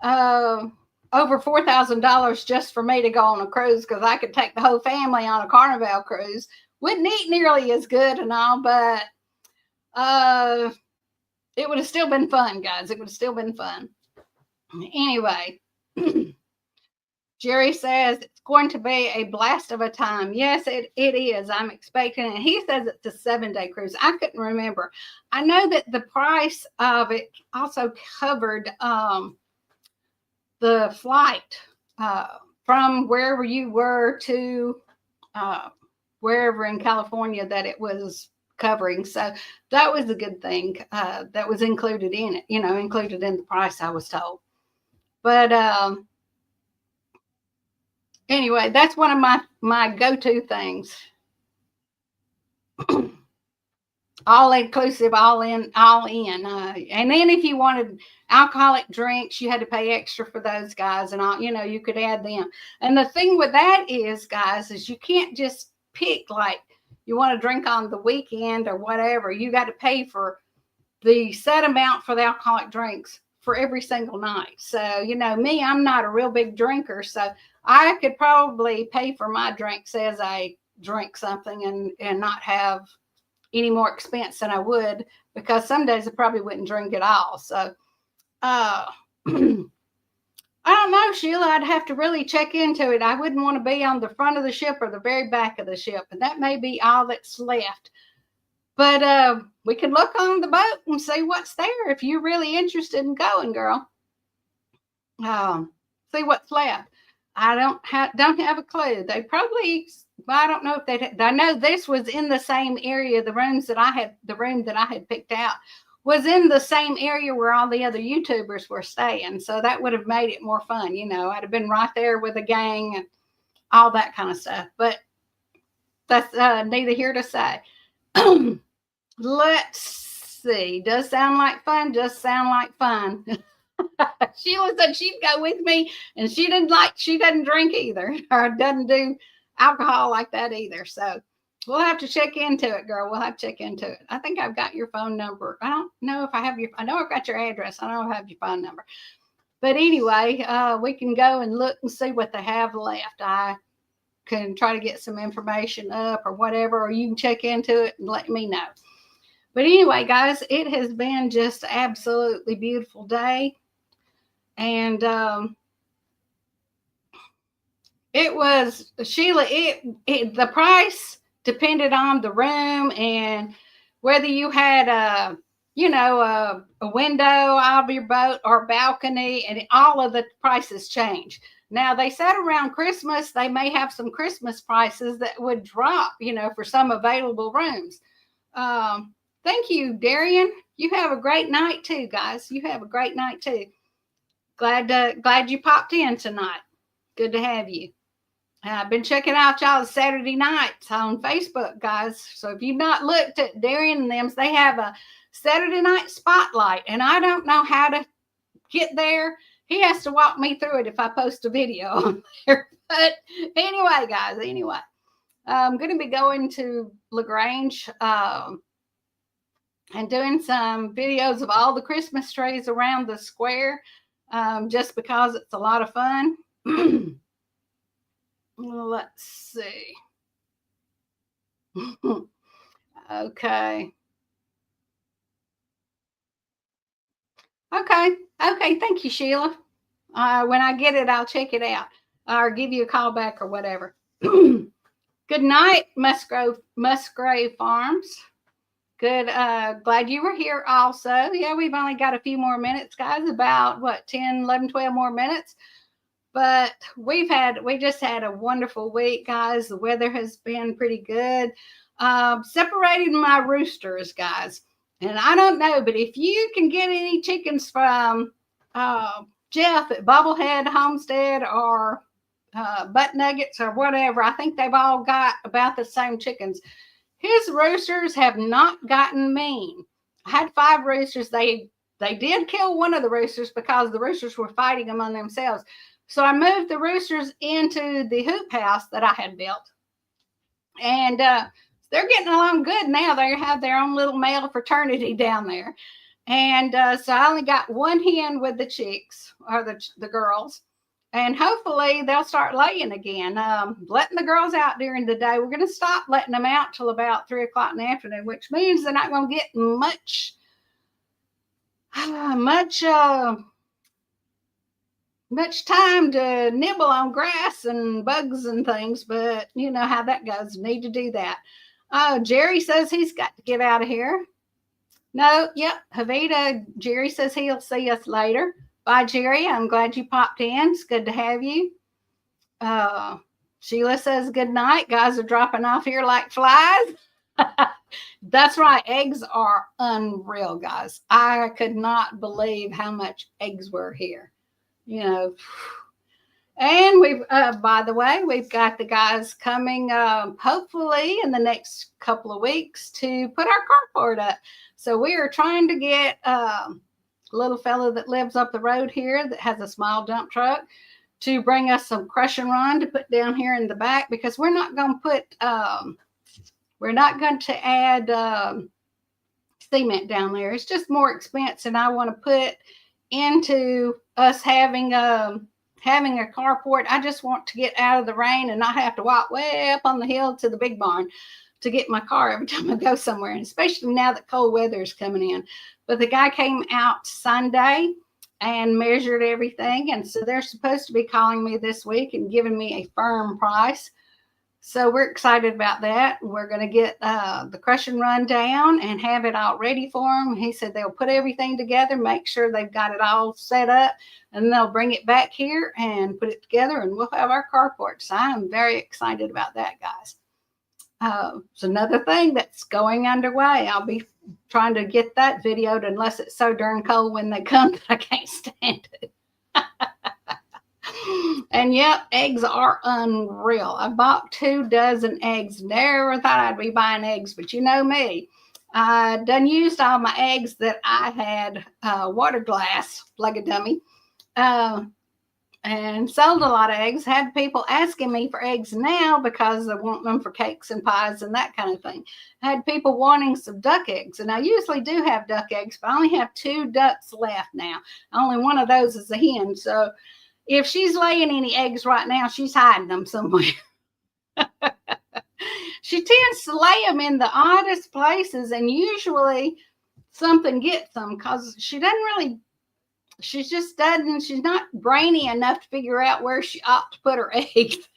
over $4,000 just for me to go on a cruise because I could take the whole family on a Carnival cruise. Wouldn't eat nearly as good and all, but it would have still been fun, guys. It would have still been fun. Anyway, Jerry says it's going to be a blast of a time. Yes, it is. I'm expecting it. He says it's a 7-day cruise. I couldn't remember. I know that the price of it also covered the flight from wherever you were to wherever in California that it was covering. So that was a good thing that was included in it, included in the price, I was told. But anyway, that's one of my go-to things. All inclusive, all in. And then if you wanted alcoholic drinks, you had to pay extra for those, guys, and all. You could add them. And the thing with that is, guys, is you can't just pick like you want to drink on the weekend or whatever. You got to pay for the set amount for the alcoholic drinks for every single night. So me, I'm not a real big drinker, so I could probably pay for my drinks as I drink something and not have any more expense than I would, because some days I probably wouldn't drink at all. So I I don't know, Sheila. I'd have to really check into it. I wouldn't want to be on the front of the ship or the very back of the ship, and that may be all that's left. But we could look on the boat and see what's there if you're really interested in going, girl. See what's left. I don't have a clue. They probably. Well, I don't know if they. I know this was in the same area. The room that I had picked out was in the same area where all the other YouTubers were staying. So that would have made it more fun. I'd have been right there with a gang and all that kind of stuff. But that's neither here to say. Let's see. Does sound like fun. Just sound like fun. Sheila said she'd go with me, and she doesn't drink either, or doesn't do alcohol like that either. So we'll have to check into it, girl. We'll have to check into it. I think I've got your phone number. I don't know if I have I know I've got your address. I don't have your phone number. But anyway, we can go and look and see what they have left. I can try to get some information up or whatever, or you can check into it and let me know. But anyway, guys, it has been just an absolutely beautiful day. And it was, Sheila, the price depended on the room and whether you had a window out of your boat or balcony, and all of the prices change. Now, they said around Christmas, they may have some Christmas prices that would drop, for some available rooms. Thank you, Darian. You have a great night too, guys. You have a great night too. Glad you popped in tonight. Good to have you. I've been checking out y'all's Saturday nights on Facebook, guys. So if you've not looked at Darian and them, they have a Saturday night spotlight, and I don't know how to get there. He has to walk me through it if I post a video on there. But anyway, guys, I'm going to be going to LaGrange and doing some videos of all the Christmas trees around the square, just because it's a lot of fun. Let's see. Okay. Thank you, Sheila. When I get it, I'll check it out or give you a call back or whatever. Good night, Musgrave Farms. Good. Glad you were here also. Yeah, we've only got a few more minutes, guys, about 10, 11, 12 more minutes. But we just had a wonderful week, guys. The weather has been pretty good. Separated my roosters, guys. And I don't know, but if you can get any chickens from Jeff at Bubblehead Homestead or Butt Nuggets or whatever, I think they've all got about the same chickens. His roosters have not gotten mean. I had 5 roosters. They did kill one of the roosters because the roosters were fighting among themselves. So I moved the roosters into the hoop house that I had built. And they're getting along good now. They have their own little male fraternity down there. And so I only got one hen with the chicks, or the girls. And hopefully they'll start laying again. Letting the girls out during the day. We're going to stop letting them out till about 3 o'clock in the afternoon, which means they're not going to get much time to nibble on grass and bugs and things, but you know how that goes. Need to do that. Jerry says he's got to get out of here. No, yep. Javita, Jerry says he'll see us later. Bye, Jerry. I'm glad you popped in. It's good to have you. Sheila says good night. Guys are dropping off here like flies. That's right. Eggs are unreal, guys. I could not believe how much eggs were here. And we've, by the way, we've got the guys coming, hopefully in the next couple of weeks to put our carport up. So we are trying to get a little fellow that lives up the road here that has a small dump truck to bring us some crush and run to put down here in the back, because we're not going to add cement down there. It's just more expensive, and I want to put into us having a carport. I just want to get out of the rain and not have to walk way up on the hill to the big barn to get my car every time I go somewhere, and especially now that cold weather is coming in. But the guy came out Sunday and measured everything. And so they're supposed to be calling me this week and giving me a firm price. So we're excited about that. We're going to get the crush and run down and have it all ready for them. He said they'll put everything together, make sure they've got it all set up, and they'll bring it back here and put it together, and we'll have our carport. So I'm very excited about that, guys. It's another thing that's going underway. I'll be trying to get that videoed unless it's so darn cold when they come that I can't stand it. And yep, eggs are unreal. I bought 24 eggs. Never thought I'd be buying eggs, but you know me. I done used all my eggs that I had water glass like a dummy. And sold a lot of eggs. Had people asking me for eggs now because they want them for cakes and pies and that kind of thing. Had people wanting some duck eggs, and I usually do have duck eggs, but I only have 2 ducks left now. Only one of those is a hen, so if she's laying any eggs right now, she's hiding them somewhere. She tends to lay them in the oddest places, and usually something gets them because she doesn't really, she's not brainy enough to figure out where she ought to put her eggs.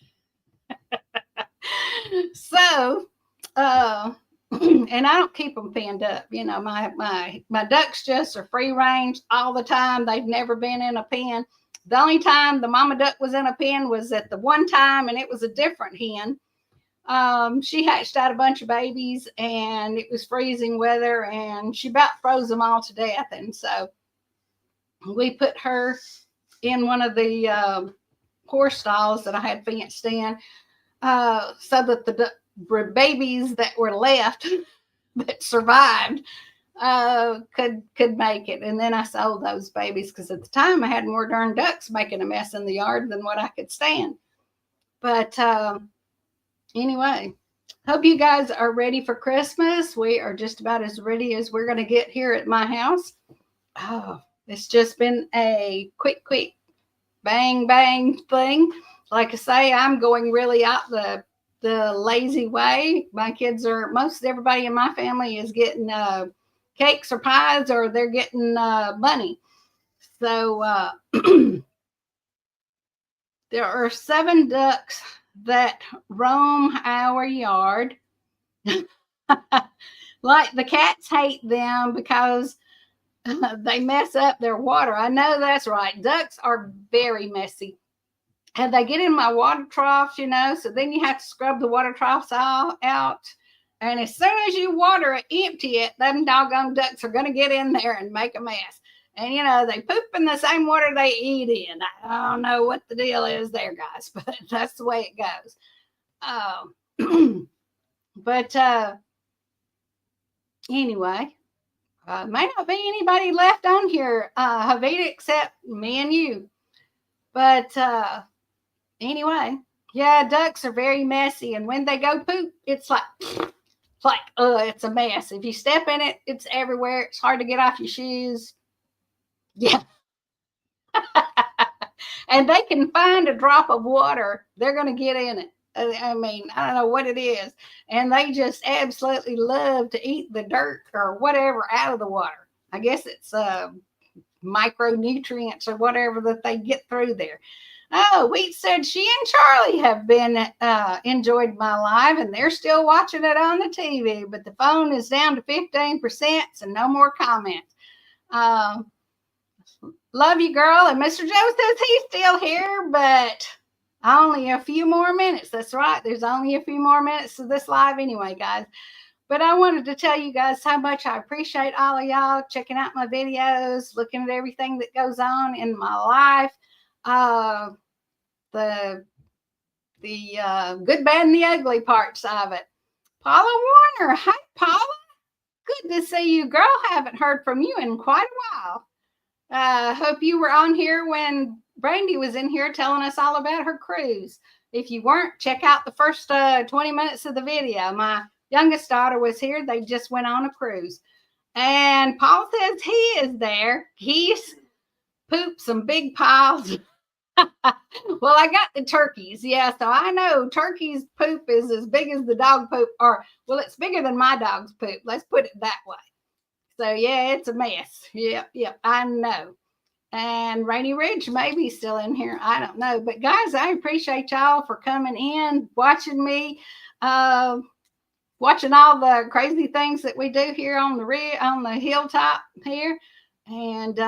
So, and I don't keep them pinned up. You know, my ducks just are free range all the time. They've never been in a pen. The only time the mama duck was in a pen was at the one time, and it was a different hen. She hatched out a bunch of babies, and it was freezing weather, and she about froze them all to death. And so we put her in one of the horse stalls that I had fenced in, so that the babies that were left that survived could make it. And then I sold those babies because at the time I had more darn ducks making a mess in the yard than what I could stand. But anyway, hope you guys are ready for Christmas. We are just about as ready as we're going to get here at my house. Oh, it's just been a quick bang thing. Like I say, I'm going really out the lazy way. My kids are, most everybody in my family is getting cakes or pies, or they're getting money. So there are 7 ducks that roam our yard. Like the cats hate them because they mess up their water. I know that's right. Ducks are very messy. And they get in my water troughs, you know, so then you have to scrub the water troughs all out. And as soon as you water it, empty it, them doggone ducks are going to get in there and make a mess. And, you know, they poop in the same water they eat in. I don't know what the deal is there, guys, but that's the way it goes. But anyway, may not be anybody left on here, Havita, except me and you. But anyway, yeah, ducks are very messy. And when they go poop, it's like it's a mess. If you step in it, it's everywhere. It's hard to get off your shoes. Yeah. And they can find a drop of water, they're going to get in it. I mean, I don't know what it is. And they just absolutely love to eat the dirt or whatever out of the water. I guess it's micronutrients or whatever that they get through there. Oh, Wheat said she and Charlie have been enjoyed my live, and they're still watching it on the TV, but the phone is down to 15%, so no more comments. Love you, girl. And Mr. Joe says he's still here, but only a few more minutes. That's right. There's only a few more minutes to this live anyway, guys. But I wanted to tell you guys how much I appreciate all of y'all checking out my videos, looking at everything that goes on in my life. The good, bad, and the ugly parts of it. Paula Warner. Hi, Paula. Good to see you, girl. Haven't heard from you in quite a while. Hope you were on here when Brandy was in here telling us all about her cruise. If you weren't, check out the first 20 minutes of the video. My youngest daughter was here. They just went on a cruise. And Paul says he is there. He's pooped some big piles. Well, I got the turkeys. Yeah, so I know turkey's poop is as big as the dog poop. Or, well, it's bigger than my dog's poop. Let's put it that way. So, yeah, it's a mess. Yep, I know. And Rainy Ridge may be still in here. I don't know. But guys, I appreciate y'all for coming in, watching me, watching all the crazy things that we do here on the hilltop here. And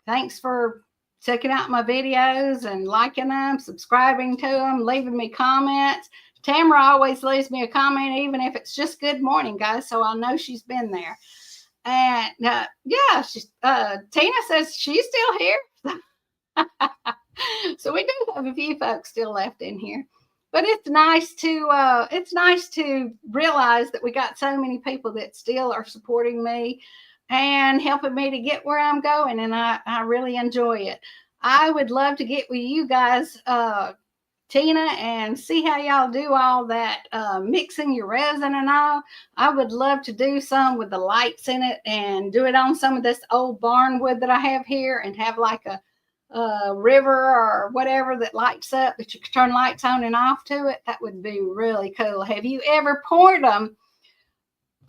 thanks for checking out my videos and liking them, subscribing to them, leaving me comments. Tamara always leaves me a comment, even if it's just good morning, guys, so I know she's been there. And yeah, Tina says she's still here. So we do have a few folks still left in here. But it's nice to realize that we got so many people that still are supporting me and helping me to get where I'm going, and I really enjoy it. I would love to get with you guys, Tina, and see how y'all do all that mixing your resin and all. I would love to do some with the lights in it and do it on some of this old barn wood that I have here and have like a river or whatever that lights up that you can turn lights on and off to it. That would be really cool. Have you ever poured them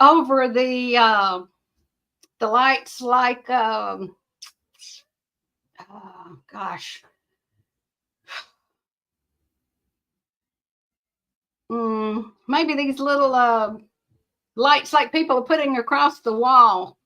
over the lights like oh gosh, maybe these little lights like people are putting across the wall?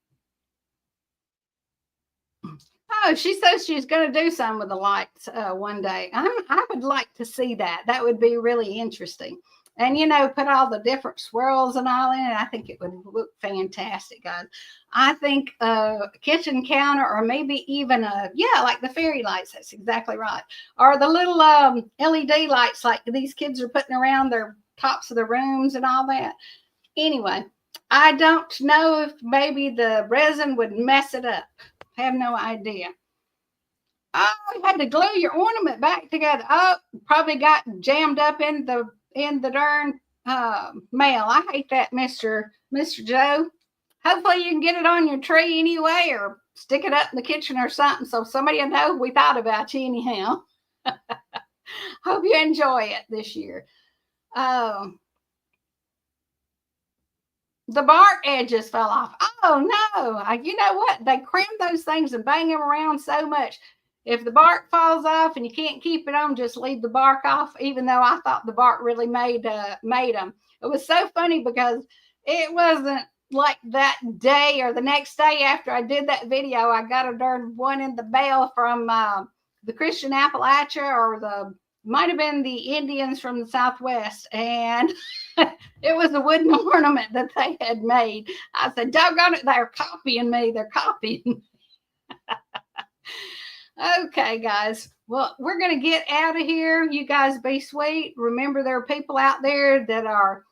Oh, she says she's going to do some with the lights one day. I would like to see that. That would be really interesting. And, put all the different swirls and all in it. I think it would look fantastic, guys. I think a kitchen counter, or maybe even like the fairy lights. That's exactly right. Or the little LED lights like these kids are putting around their tops of the rooms and all that. Anyway, I don't know if maybe the resin would mess it up. Have no idea. Oh, you had to glue your ornament back together. Oh, probably got jammed up in the darn mail. I hate that, Mr. Joe. Hopefully you can get it on your tree anyway, or stick it up in the kitchen or something so somebody will know we thought about you anyhow. Hope you enjoy it this year. The bark edges fell off. Oh no! You know what? They cram those things and bang them around so much. If the bark falls off and you can't keep it on, just leave the bark off. Even though I thought the bark really made them. It was so funny because it wasn't like that day or the next day after I did that video. I got a darn one in the mail from the Christian Appalachia, or might have been the Indians from the Southwest, and it was a wooden ornament that they had made. I said, doggone it, they're copying me. They're copying me. Okay, guys. Well, we're going to get out of here. You guys be sweet. Remember, there are people out there that are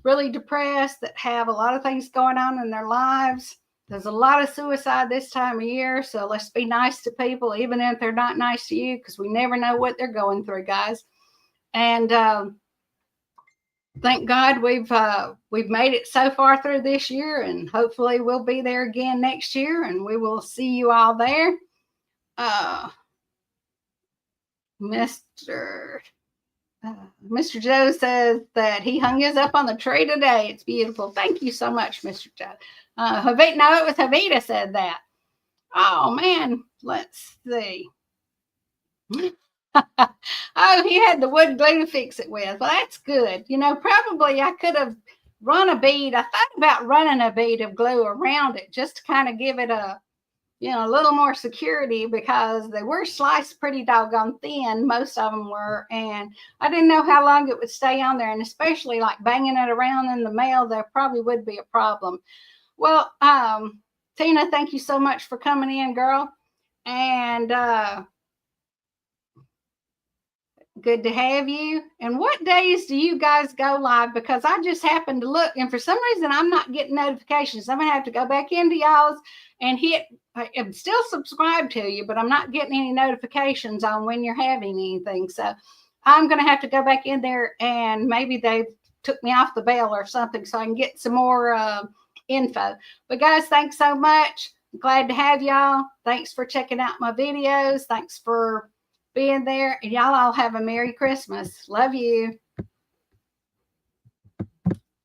really depressed, that have a lot of things going on in their lives. There's a lot of suicide this time of year, so let's be nice to people, even if they're not nice to you, because we never know what they're going through, guys. And thank God we've made it so far through this year, and hopefully we'll be there again next year, and we will see you all there. Mr. Joe says that he hung his up on the tree today. It's beautiful. Thank you so much, Mr. Joe. No, it was Havita said that. Oh man, let's see. Oh, he had the wood glue to fix it with. Well, that's good. Probably I could have run a bead. I thought about running a bead of glue around it just to kind of give it a little more security, because they were sliced pretty doggone thin. Most of them were. And I didn't know how long it would stay on there. And especially like banging it around in the mail, there probably would be a problem. Well, Tina, thank you so much for coming in, girl. And good to have you. And what days do you guys go live? Because I just happened to look, and for some reason I'm not getting notifications. I'm gonna have to go back into y'all's and I'm still subscribed to you, but I'm not getting any notifications on when you're having anything. So I'm gonna have to go back in there, and maybe they took me off the bell or something, so I can get some more info. But guys, thanks so much. Glad to have y'all. Thanks for checking out my videos. Thanks for being there, and y'all all have a Merry Christmas. Love you.